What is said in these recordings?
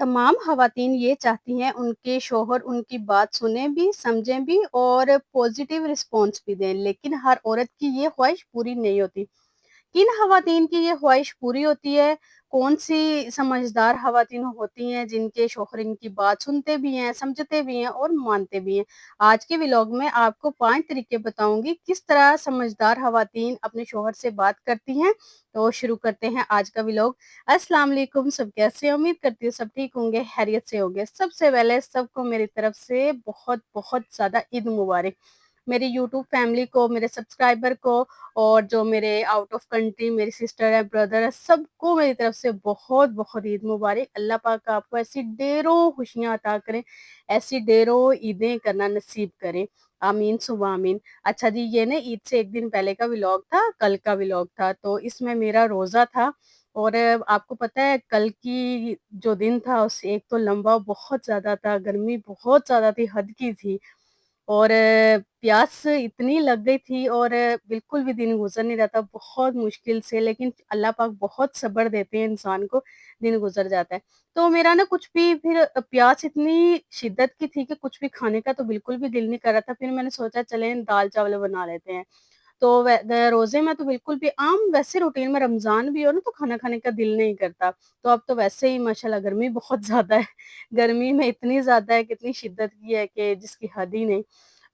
तमाम ख़वातीन ये चाहती हैं उनके शौहर उनकी बात सुनें भी, समझें भी और पॉज़िटिव रिस्पॉन्स भी दें, लेकिन हर औरत की ये ख़्वाहिश पूरी नहीं होती। किन ख़वातीन की ये ख़्वाहिश पूरी होती है? कौन-सी समझदार ख़वातीन होती हैं जिनके शौहर इनकी बात सुनते भी हैं, समझते भी हैं और मानते भी हैं? आज के व्लॉग में आपको 5 तरीके बताऊँगी किस तरह समझदार ख़वातीन अपने शौहर से बात करती हैं। तो शुरू करते हैं आज का व्लॉग। अस्सलाम वालेकुम, सब कैसे हैं? उम्मीद करती हूँ सब ठीक होंगे, खैरियत से होंगे। सबसे पहले सबको मेरी तरफ से बहुत-बहुत ज़्यादा ईद मुबारक। मेरी यूट्यूब फैमिली को, मेरे सब्सक्राइबर को और जो मेरे आउट ऑफ कंट्री मेरी सिस्टर है, ब्रदर है, सबको मेरी तरफ से बहुत-बहुत ईद मुबारक। अल्लाह पाक आपको ऐसी ढेरों खुशियाँ अता करें, ऐसी ढेरों ईदें करना नसीब करें। आमीन सुम्मा आमीन। अच्छा जी, ये ना ईद से 1 दिन पहले का व्लॉग था, कल का व्लॉग था, तो इसमें मेरा रोज़ा था और आपको पता है कल की जो दिन था उससे एक तो लंबा बहुत ज़्यादा था, गर्मी बहुत ज़्यादा थी, हद की थी। और प्यास इतनी लग गई थी और बिल्कुल भी दिन गुज़र नहीं रहा था, बहुत मुश्किल से, लेकिन अल्लाह पाक बहुत सब्र देते हैं इंसान को, दिन गुज़र जाता है। तो मेरा ना कुछ भी फिर प्यास इतनी शिद्दत की थी कि कुछ भी खाने का तो बिल्कुल भी दिल नहीं कर रहा था, फिर मैंने सोचा चलें दाल-चावल बना लेते हैं। तो रोज़े में तो बिल्कुल भी वैसे रूटीन में रमज़ान भी हो ना तो खाना खाने का दिल नहीं करता। तो अब तो वैसे ही माशाल्लाह गर्मी बहुत ज़्यादा है। गर्मी में इतनी ज़्यादा है कि इतनी शिद्दत की है कि जिसकी हद ही नहीं।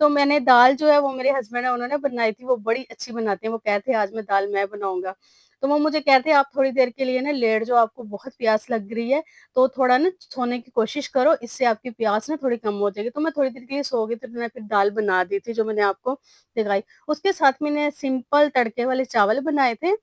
तो मैंने दाल जो है वो मेरे हस्बैंड है उन्होंने बनाई थी, वो बड़ी अच्छी बनाते हैं। वो कहते हैं आज मैं दाल मैं बनाऊँगा। तो वो मुझे कहते हैं आप थोड़ी देर के लिए ना लेट जाओ, आपको बहुत प्यास लग रही है, तो थोड़ा ना सोने की कोशिश करो, इससे आपकी प्यास ना थोड़ी कम हो जाएगी। तो मैं थोड़ी देर के लिए सो गई, तो मैं फिर दाल बना दी थी जो मैंने आपको दिखाई। उसके साथ मैंने सिंपल तड़के वाले चावल बनाए थे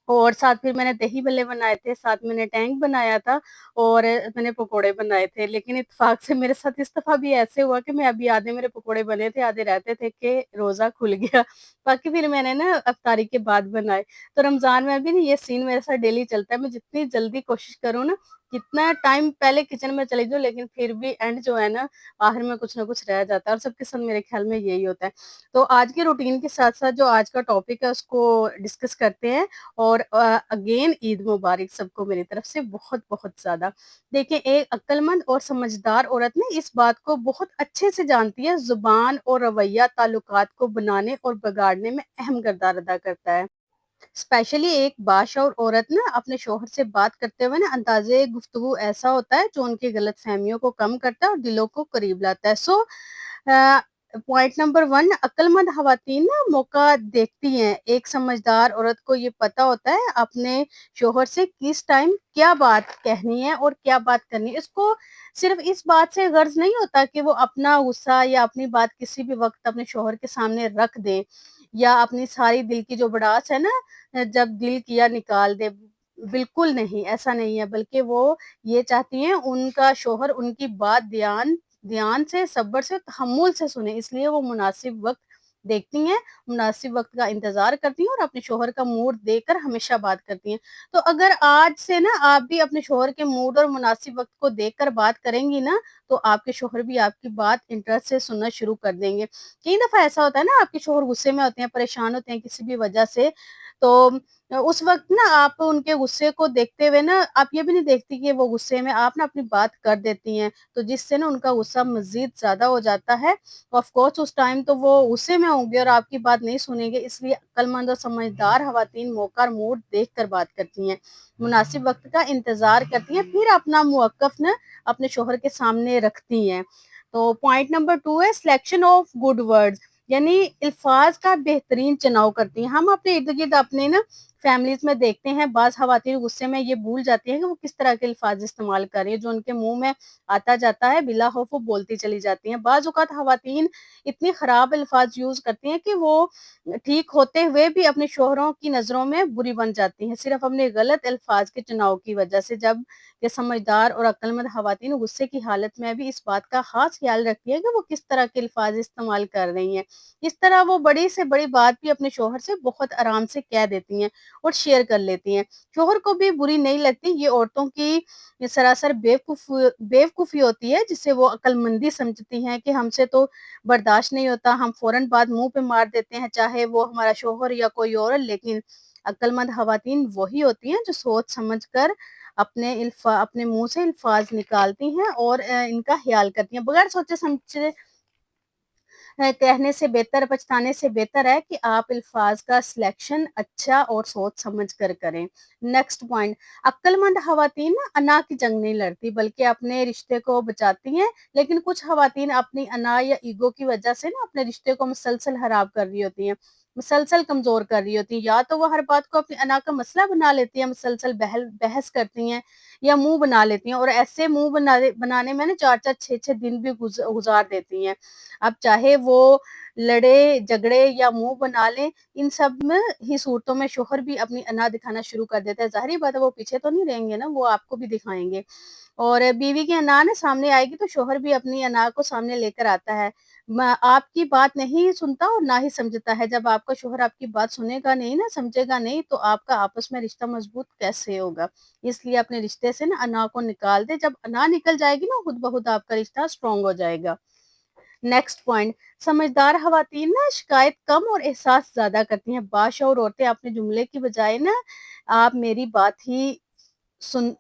और साथ फिर मैंने दही भल्ले बनाए थे, साथ मैंने टैंक बनाया था और मैंने पकोड़े बनाए थे। लेकिन इत्तेफ़ाक से मेरे साथ इस दफ़ा भी ऐसे हुआ कि मैं अभी आधे मेरे पकोड़े बने थे, आधे रहते थे कि रोज़ा खुल गया। बाकी फिर मैंने ना इफ्तारी के बाद बनाए। तो रमज़ान में भी ना ये सीन मेरे साथ डेली चलता है। मैं जितनी जल्दी कोशिश करूँ ना, कितना टाइम पहले किचन में चली जाऊँ, लेकिन फिर भी एंड जो है ना, आखिर में कुछ ना कुछ रह जाता है और सबके साथ मेरे ख़्याल में यही होता है। तो आज की रूटीन के साथ-साथ जो आज का टॉपिक है उसको डिस्कस करते हैं और अगेन ईद मुबारक सबको मेरी तरफ से बहुत-बहुत ज़्यादा। देखिए एक अक्लमंद और समझदार औरत ना इस बात को बहुत अच्छे से जानती है, ज़ुबान और रवैया ताल्लुकात को बनाने और बिगाड़ने में अहम किरदार अदा करता है। स्पेशली एक बाशऊर औरत ना अपने शौहर से बात करते हुए ना अंदाज़े गुफ्तगू ऐसा होता है जो उनकी गलतफ़हमियों को कम करता है और दिलों को करीब लाता है। सो अ, पॉइंट नंबर 1 अक्लमंद ख़वातीन ना मौका देखती हैं। एक समझदार औरत को ये पता होता है अपने शौहर से किस टाइम क्या बात कहनी है और क्या बात करनी है। इसको सिर्फ़ इस बात से गर्ज़ नहीं होता कि वो अपना गुस्सा या अपनी बात किसी भी वक़्त अपने शौहर के सामने रख दें या अपनी सारी दिल की जो भड़ास है ना जब दिल किया निकाल दे। बिल्कुल नहीं, ऐसा नहीं है, बल्कि वो ये चाहती हैं उनका शौहर उनकी बात ध्यान ध्यान से, सब्र से, तहम्मुल से सुने, इसलिए वो मुनासिब वक़्त देखती हैं, मुनासिब वक़्त का इंतज़ार करती हैं और अपने शौहर का मूड देखकर हमेशा बात करती हैं। तो अगर आज से ना आप भी अपने शौहर के मूड और मुनासिब वक़्त को देखकर बात करेंगी ना, तो आपके शौहर भी आपकी बात इंटरेस्ट से सुनना शुरू कर देंगे। कई दफ़ा ऐसा होता है ना आपके शौहर गुस्से में होते हैं, परेशान होते हैं किसी भी वजह से, तो उस वक़्त ना आप उनके गुस्से को देखते हुए ना आप ये भी नहीं देखती कि वो गुस्से में आप ना अपनी बात कर देती हैं, तो जिससे ना उनका गुस्सा मज़ीद ज़्यादा हो जाता है। ऑफ़ कोर्स उस टाइम तो वो गुस्से में होंगे और आपकी बात नहीं सुनेंगे, इसलिए अक्लमंद और समझदार ख़वातीन मौका और मूड देख कर बात करती हैं, मुनासिब वक़्त का इंतज़ार करती हैं, फिर अपना मौक़िफ़ ना अपने शौहर के सामने रखती हैं। तो पॉइंट नंबर 2 है सिलेक्शन ऑफ गुड वर्ड्स, यानी अल्फाज का बेहतरीन चुनाव करती हैं। हम अपने इर्द-गिर्द अपने ना फैमिलीज़ में देखते हैं बाज़ ख़वातीन गुस्से में ये भूल जाती हैं कि वो किस तरह के अल्फाज इस्तेमाल कर रही हैं, जो उनके मुँह में आता जाता है बिला खौफ वो बोलती चली जाती हैं। बाज़ औक़ात ख़वातीन इतनी ख़राब अल्फाज यूज़ करती हैं कि वो ठीक होते हुए भी अपने शौहरों की नज़रों में बुरी बन जाती हैं, सिर्फ़ अपने गलत अल्फाज के चुनाव की वजह से। जब ये समझदार और अक्लमंद ख़वातीन गुस्से की हालत में भी इस बात का ख़ास ख़्याल रखती हैं कि वो किस तरह के अल्फाज इस्तेमाल कर रही हैं। इस तरह वो बड़ी से बड़ी बात भी अपने शौहर से बहुत आराम से कह देती हैं और शेयर कर लेती हैं। शौहर को भी बुरी नहीं लगती, ये औरतों की ये सरासर बेवकूफ़ी होती है जिसे वो अक्लमंदी समझती हैं कि हमसे तो बर्दाश्त नहीं होता, हम फ़ौरन बात मुँह पे मार देते हैं, चाहे वो हमारा शौहर या कोई और, लेकिन अक्लमंद ख़वातीन वही होती हैं जो सोच समझ कर اپنے منہ سے الفاظ نکالتی ہیں اور ان کا خیال کرتی ہیں بغیر سوچے سمجھے کہنے سے بہتر پچھتانے سے بہتر ہے کہ آپ الفاظ کا سلیکشن اچھا اور سوچ سمجھ کر کریں۔ نیکسٹ پوائنٹ، عقل مند خواتین نا انا کی جنگ نہیں لڑتی بلکہ اپنے رشتے کو بچاتی ہیں، لیکن کچھ خواتین اپنی انا یا ایگو کی وجہ سے نا اپنے رشتے کو مسلسل خراب کر رہی ہوتی ہیں، مسلسل کمزور کر رہی ہوتی ہیں، یا تو وہ ہر بات کو اپنی انا کا مسئلہ بنا لیتی ہیں، مسلسل بحث کرتی ہیں یا منہ بنا لیتی ہیں، اور ایسے منہ بنانے میں نا 4-4 6-6 دن بھی گزار دیتی ہیں۔ اب چاہے وہ لڑے جھگڑے یا منہ بنا لیں، ان سب میں ہی صورتوں میں شوہر بھی اپنی انا دکھانا شروع کر دیتا ہے۔ ظاہری بات ہے وہ پیچھے تو نہیں رہیں گے نا، وہ آپ کو بھی دکھائیں گے، اور بیوی کی انا نا سامنے آئے گی تو شوہر بھی اپنی انا کو سامنے لے کر آتا ہے، آپ کی بات نہیں سنتا اور نہ ہی سمجھتا ہے۔ جب آپ کا شوہر آپ کی بات سنے گا نہیں نا، سمجھے گا نہیں، تو آپ کا آپس میں رشتہ مضبوط کیسے ہوگا؟ اس لیے اپنے رشتے سے نا انا کو نکال دے، جب انا نکل جائے گی نا خود بخود آپ کا رشتہ اسٹرانگ ہو جائے گا۔ نیکسٹ پوائنٹ، سمجھدار خواتین نا شکایت کم اور احساس زیادہ کرتی ہیں۔ باشعور عورتیں اپنے جملے کی بجائے نا آپ میری بات ہی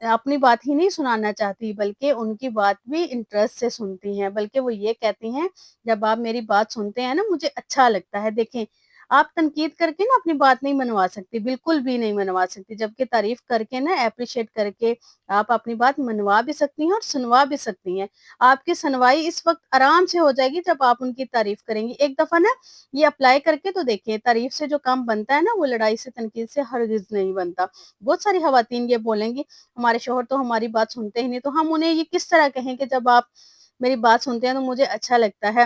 اپنی بات ہی نہیں سنانا چاہتی بلکہ ان کی بات بھی انٹرسٹ سے سنتی ہیں، بلکہ وہ یہ کہتی ہیں جب آپ میری بات سنتے ہیں نا مجھے اچھا لگتا ہے۔ دیکھیں، آپ تنقید کر کے نا اپنی بات نہیں منوا سکتی، بالکل بھی نہیں منوا سکتی، جبکہ تعریف کر کے نا اپریشیٹ کر کے آپ اپنی بات منوا بھی سکتی ہیں اور سنوا بھی سکتی ہیں۔ آپ کی سنوائی اس وقت آرام سے ہو جائے گی جب آپ ان کی تعریف کریں گی۔ ایک دفعہ نا یہ اپلائی کر کے تو دیکھیں، تعریف سے جو کام بنتا ہے نا وہ لڑائی سے تنقید سے ہرگز نہیں بنتا۔ بہت ساری خواتین یہ بولیں گی ہمارے شوہر تو ہماری بات سنتے ہی نہیں، تو ہم انہیں یہ کس طرح کہیں کہ جب آپ میری بات سنتے ہیں تو مجھے اچھا لگتا ہے۔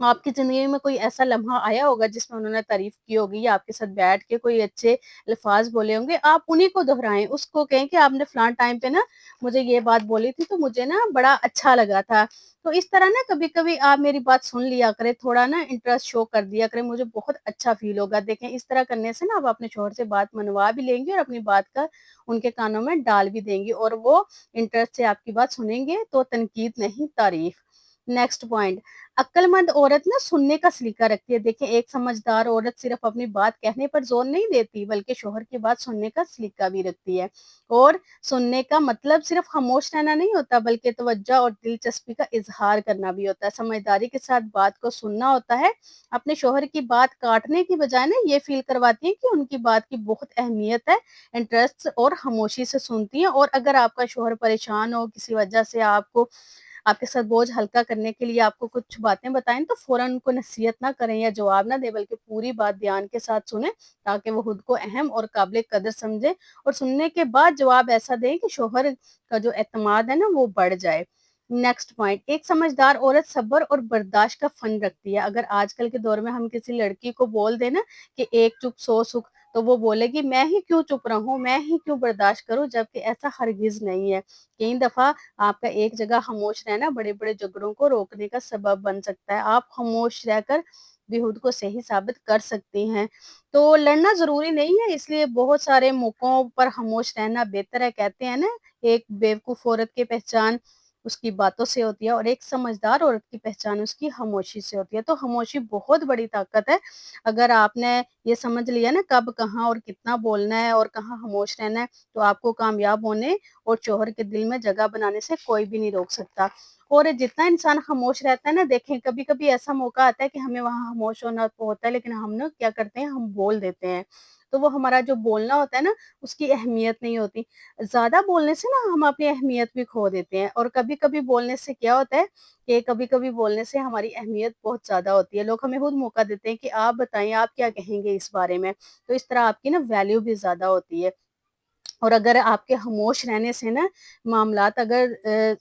آپ کی زندگی میں کوئی ایسا لمحہ آیا ہوگا جس میں انہوں نے تعریف کی ہوگی یا آپ کے ساتھ بیٹھ کے کوئی اچھے الفاظ بولے ہوں گے، آپ انہیں کو دہرائیں، اس کو کہیں کہ آپ نے فلاں ٹائم پہ نا مجھے یہ بات بولی تھی تو مجھے نا بڑا اچھا لگا تھا۔ تو اس طرح نا کبھی کبھی آپ میری بات سن لیا کریں، تھوڑا نا انٹرسٹ شو کر دیا کریں، مجھے بہت اچھا فیل ہوگا۔ دیکھیں اس طرح کرنے سے نا آپ اپنے شوہر سے بات منوا بھی لیں گے اور اپنی بات کا ان کے کانوں میں ڈال بھی دیں گی، اور وہ انٹرسٹ سے آپ کی بات سنیں گے، تو تنقید نہیں تعریف۔ نیکسٹ پوائنٹ، عقل مند عورت نا سننے کا سلیقہ رکھتی ہے۔ دیکھیں ایک سمجھدار عورت صرف اپنی بات کہنے پر زور نہیں دیتی بلکہ شوہر کی بات سننے کا سلیقہ بھی رکھتی ہے، اور سننے کا مطلب صرف خاموش رہنا نہیں ہوتا بلکہ توجہ اور دلچسپی کا اظہار کرنا بھی ہوتا ہے۔ سمجھداری کے ساتھ بات کو سننا ہوتا ہے، اپنے شوہر کی بات کاٹنے کی بجائے نا یہ فیل کرواتی ہیں کہ ان کی بات کی بہت اہمیت ہے، انٹرسٹ اور خاموشی سے سنتی ہیں، اور اگر آپ کا شوہر پریشان ہو کسی وجہ سے، آپ کے ساتھ بوجھ ہلکا کرنے کے لیے آپ کو کچھ باتیں بتائیں تو فوراً ان کو نصیحت نہ کریں یا جواب نہ دیں بلکہ پوری بات دھیان کے ساتھ سنیں تاکہ وہ خود کو اہم اور قابل قدر سمجھے، اور سننے کے بعد جواب ایسا دیں کہ شوہر کا جو اعتماد ہے نا وہ بڑھ جائے۔ نیکسٹ پوائنٹ، ایک سمجھدار عورت صبر اور برداشت کا فن رکھتی ہے۔ اگر آج کل کے دور میں ہم کسی لڑکی کو بول دیں نا کہ ایک چپ سو سکھ، تو وہ بولے گی میں ہی کیوں چپ رہوں، میں ہی کیوں برداشت کروں، جبکہ ایسا ہرگز نہیں ہے۔ کئی دفعہ آپ کا ایک جگہ خاموش رہنا بڑے بڑے جھگڑوں کو روکنے کا سبب بن سکتا ہے۔ آپ خاموش رہ کر بھی خود کو صحیح ثابت کر سکتی ہیں۔ تو لڑنا ضروری نہیں ہے، اس لیے بہت سارے موقعوں پر خاموش رہنا بہتر ہے۔ کہتے ہیں نا ایک بیوقوف عورت کی پہچان اس کی باتوں سے ہوتی ہے اور ایک سمجھدار عورت کی پہچان اس کی خاموشی سے ہوتی ہے۔ تو خاموشی بہت بڑی طاقت ہے۔ اگر آپ نے یہ سمجھ لیا نا کب کہاں اور کتنا بولنا ہے اور کہاں خاموش رہنا ہے، تو آپ کو کامیاب ہونے اور شوہر کے دل میں جگہ بنانے سے کوئی بھی نہیں روک سکتا۔ اور جتنا انسان خاموش رہتا ہے نا، دیکھیں کبھی کبھی ایسا موقع آتا ہے کہ ہمیں وہاں خاموش ہونا ہوتا ہے لیکن ہم نا کیا کرتے ہیں، ہم بول دیتے ہیں، تو وہ ہمارا جو بولنا ہوتا ہے نا اس کی اہمیت نہیں ہوتی۔ زیادہ بولنے سے نا ہم اپنی اہمیت بھی کھو دیتے ہیں، اور کبھی کبھی بولنے سے کیا ہوتا ہے کہ کبھی کبھی بولنے سے ہماری اہمیت بہت زیادہ ہوتی ہے، لوگ ہمیں خود موقع دیتے ہیں کہ آپ بتائیں آپ کیا کہیں گے اس بارے میں، تو اس طرح آپ کی نا ویلیو بھی زیادہ ہوتی ہے۔ اور اگر آپ کے خاموش رہنے سے نا معاملات اگر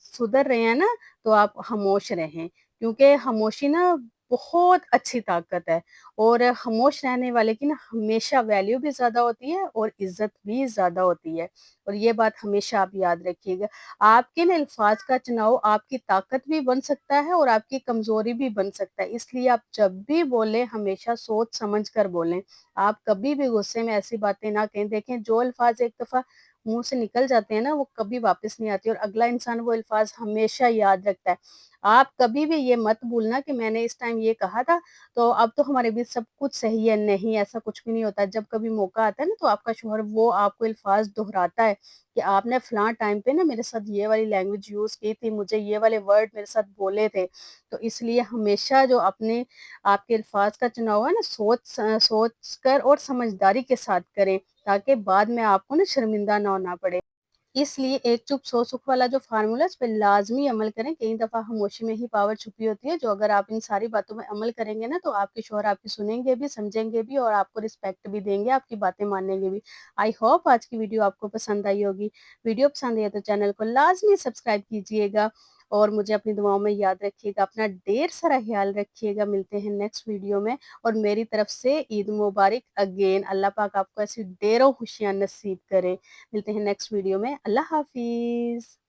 سدھر رہے ہیں نا تو آپ خاموش رہیں، کیونکہ خاموشی نا بہت اچھی طاقت ہے، اور خاموش رہنے والے کی نا ہمیشہ ویلیو بھی زیادہ ہوتی ہے اور عزت بھی زیادہ ہوتی ہے، اور یہ بات ہمیشہ آپ یاد رکھیے گا۔ آپ کے نا الفاظ کا چناؤ آپ کی طاقت بھی بن سکتا ہے اور آپ کی کمزوری بھی بن سکتا ہے، اس لیے آپ جب بھی بولیں ہمیشہ سوچ سمجھ کر بولیں۔ آپ کبھی بھی غصے میں ایسی باتیں نہ کہیں۔ دیکھیں جو الفاظ ایک دفعہ मुँह से निकल जाते हैं ना, वो कभी वापस नहीं आती और अगला इंसान वो अल्फ़ाज़ हमेशा याद रखता है। आप कभी भी ये मत भूलना कि मैंने इस टाइम ये कहा था, तो अब तो हमारे बीच सब कुछ सही है, नहीं ऐसा कुछ भी नहीं होता। जब कभी मौका आता है ना, तो आपका शौहर वो आपको अल्फ़ाज़ दोहराता है कि आपने फलाँ टाइम पे ना मेरे साथ ये वाली लैंग्वेज यूज़ की थी, मुझे ये वाले वर्ड मेरे साथ बोले थे। तो इसलिए हमेशा जो अपने आपके अल्फ़ाज़ का चुनाव है ना, सोच कर और समझदारी के साथ करें, ताकि बाद में आपको ना शर्मिंदा ना होना पड़े। इसलिए एक चुप सौ सुख वाला जो फ़ॉर्मूला है, इस पे लाज़मी अमल करें। कई दफ़ा खामोशी में ही पावर छुपी होती है, जो अगर आप इन सारी बातों में अमल करेंगे ना, तो आपके शौहर आपकी सुनेंगे भी, समझेंगे भी और आपको रिस्पेक्ट भी देंगे, आपकी बातें मानेंगे भी। आई होप आज की वीडियो आपको पसंद आई होगी। वीडियो पसंद आई है तो चैनल को लाज़मी सब्सक्राइब कीजिएगा और मुझे अपनी दुआओं में याद रखिएगा। अपना ढेर सारा ख़्याल रखिएगा। मिलते हैं नेक्स्ट वीडियो में और मेरी तरफ से ईद मुबारक अगेन। अल्लाह पाक आपको ऐसी ढेरों खुशियाँ नसीब करे। मिलते हैं नेक्स्ट वीडियो में। अल्लाह हाफ़िज़।